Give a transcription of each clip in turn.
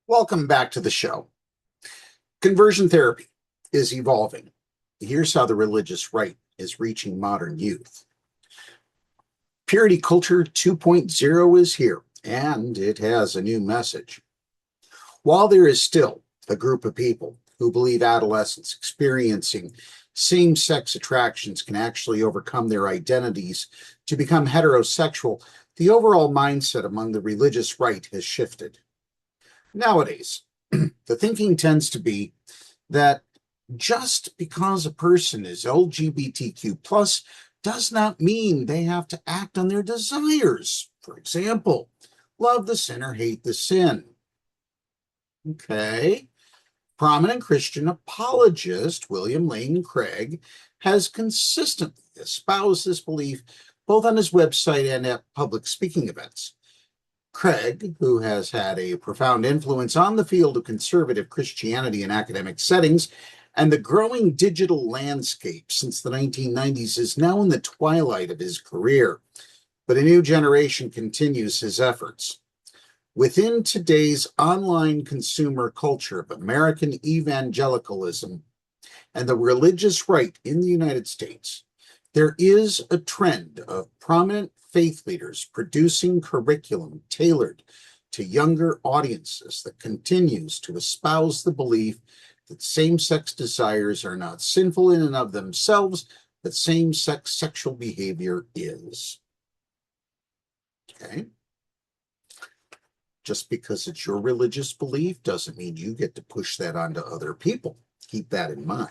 Welcome back to the show. Conversion therapy is evolving. Here's how the religious right is reaching modern youth. Purity Culture 2.0 is here, and it has a new message. While there is still a group of people who believe adolescents experiencing same-sex attractions can actually overcome their identities to become heterosexual, the overall mindset among the religious right has shifted. Nowadays, the thinking tends to be that just because a person is LGBTQ plus does not mean they have to act on their desires. For example, love the sinner, hate the sin. Okay. Prominent Christian apologist William Lane Craig has consistently espoused this belief both on his website and at public speaking events. Craig, who has had a profound influence on the field of conservative Christianity in academic settings and the growing digital landscape since the 1990s, is now in the twilight of his career, but a new generation continues his efforts. Within today's online consumer culture of American evangelicalism and the religious right in the United States, there is a trend of prominent faith leaders producing curriculum tailored to younger audiences that continues to espouse the belief that same-sex desires are not sinful in and of themselves, but same-sex sexual behavior is. Okay? Just because it's your religious belief doesn't mean you get to push that onto other people. Keep that in mind.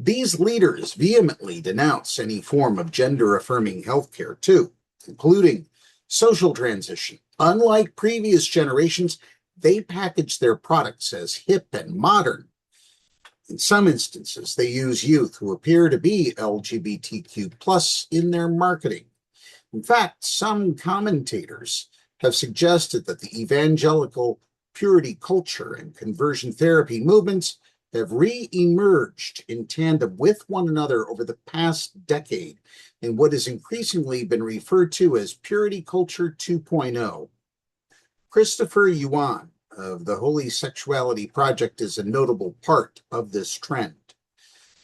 These leaders vehemently denounce any form of gender-affirming healthcare, too, including social transition. Unlike previous generations, they package their products as hip and modern. In some instances, they use youth who appear to be LGBTQ plus in their marketing. In fact, some commentators have suggested that the evangelical purity culture and conversion therapy movements have re-emerged in tandem with one another over the past decade in what has increasingly been referred to as Purity Culture 2.0. Christopher Yuan of the Holy Sexuality Project is a notable part of this trend.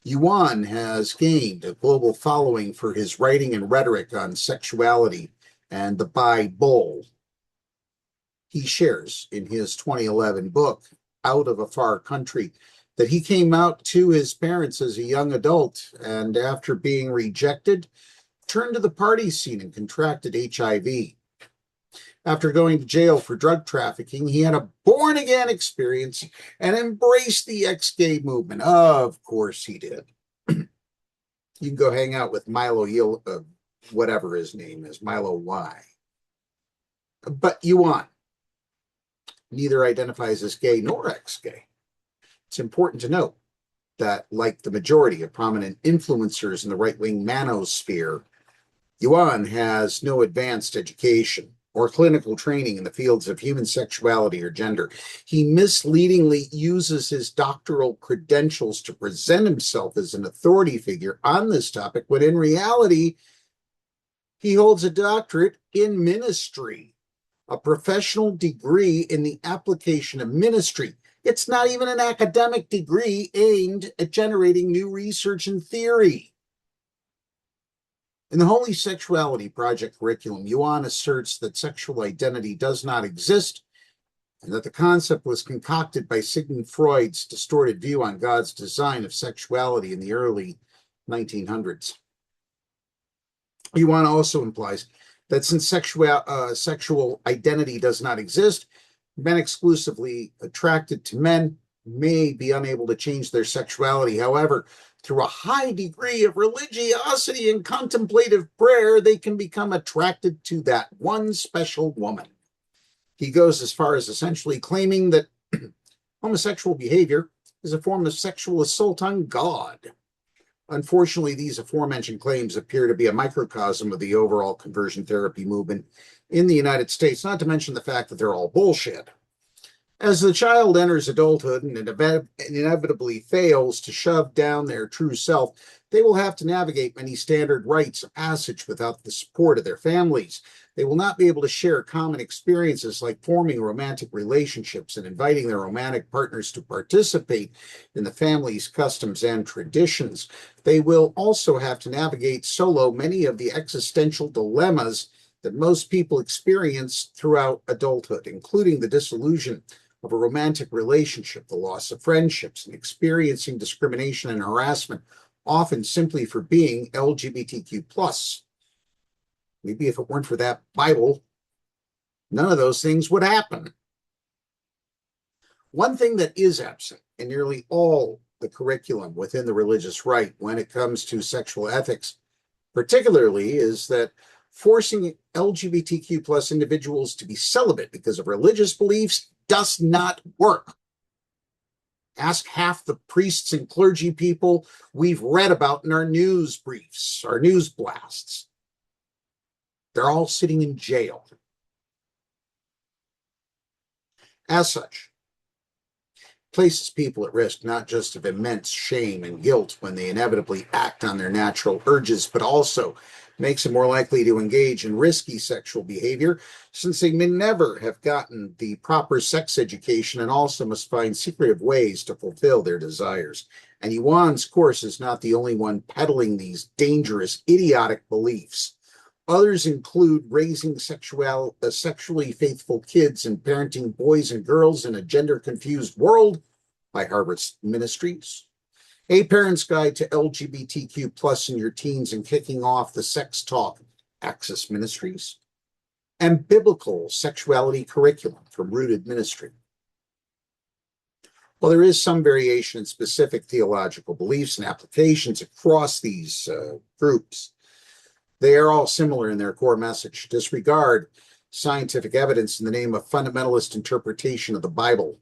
Yuan has gained a global following for his writing and rhetoric on sexuality and the Bible. He shares in his 2011 book, Out of a Far Country, that he came out to his parents as a young adult and after being rejected, turned to the party scene and contracted HIV. After going to jail for drug trafficking, he had a born-again experience and embraced the ex-gay movement. Of course he did. You can go hang out with Milo, whatever his name is, Milo Y. But Yuan neither identifies as gay nor ex-gay. It's important to note that, like the majority of prominent influencers in the right-wing manosphere, Yuan has no advanced education or clinical training in the fields of human sexuality or gender. He misleadingly uses his doctoral credentials to present himself as an authority figure on this topic, when in reality, he holds a doctorate in ministry, a professional degree in the application of ministry. It's not even an academic degree aimed at generating new research and theory. In the Holy Sexuality Project curriculum, Yuan asserts that sexual identity does not exist and that the concept was concocted by Sigmund Freud's distorted view on God's design of sexuality in the early 1900s. Yuan also implies that since sexual identity does not exist, men exclusively attracted to men may be unable to change their sexuality. However, through a high degree of religiosity and contemplative prayer, they can become attracted to that one special woman. He goes as far as essentially claiming that homosexual behavior is a form of sexual assault on God. Unfortunately, these aforementioned claims appear to be a microcosm of the overall conversion therapy movement in the United States, not to mention the fact that they're all bullshit. As the child enters adulthood and inevitably fails to shove down their true self, they will have to navigate many standard rites of passage without the support of their families. They will not be able to share common experiences like forming romantic relationships and inviting their romantic partners to participate in the family's customs and traditions. They will also have to navigate solo many of the existential dilemmas that most people experience throughout adulthood, including the disillusion of a romantic relationship, the loss of friendships, and experiencing discrimination and harassment, often simply for being LGBTQ+. Maybe if it weren't for that Bible, none of those things would happen. One thing that is absent in nearly all the curriculum within the religious right when it comes to sexual ethics, particularly, is that forcing LGBTQ+ individuals to be celibate because of religious beliefs does not work. Ask half the priests and clergy people we've read about in our news briefs, our news blasts. They're all sitting in jail. As such, places people at risk not just of immense shame and guilt when they inevitably act on their natural urges, but also makes them more likely to engage in risky sexual behavior, since they may never have gotten the proper sex education and also must find secretive ways to fulfill their desires. And Yuan's course is not the only one peddling these dangerous, idiotic beliefs. Others include raising sexually faithful kids and parenting boys and girls in a gender-confused world by Harvest Ministries, A Parent's Guide to LGBTQ+ in Your Teens and Kicking Off the Sex Talk, Access Ministries, and Biblical Sexuality Curriculum from Rooted Ministry. While there is some variation in specific theological beliefs and applications across these groups, they are all similar in their core message. Disregard scientific evidence in the name of fundamentalist interpretation of the Bible.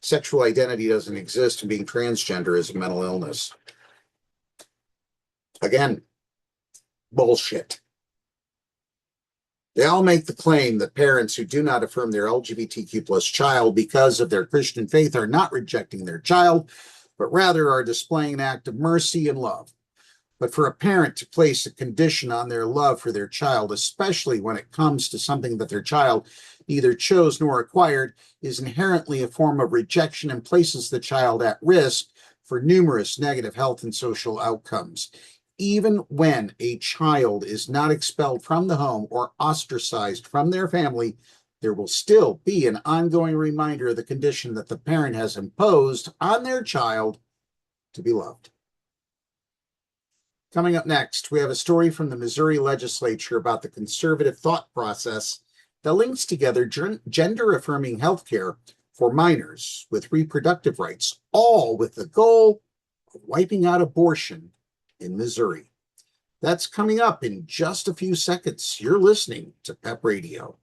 Sexual identity doesn't exist, and being transgender is a mental illness. Again, bullshit. They all make the claim that parents who do not affirm their LGBTQ+ child because of their Christian faith are not rejecting their child, but rather are displaying an act of mercy and love. But for a parent to place a condition on their love for their child, especially when it comes to something that their child neither chose nor acquired, is inherently a form of rejection and places the child at risk for numerous negative health and social outcomes. Even when a child is not expelled from the home or ostracized from their family, there will still be an ongoing reminder of the condition that the parent has imposed on their child to be loved. Coming up next, we have a story from the Missouri legislature about the conservative thought process that links together gender-affirming healthcare for minors with reproductive rights, all with the goal of wiping out abortion in Missouri. That's coming up in just a few seconds. You're listening to PEP Radio.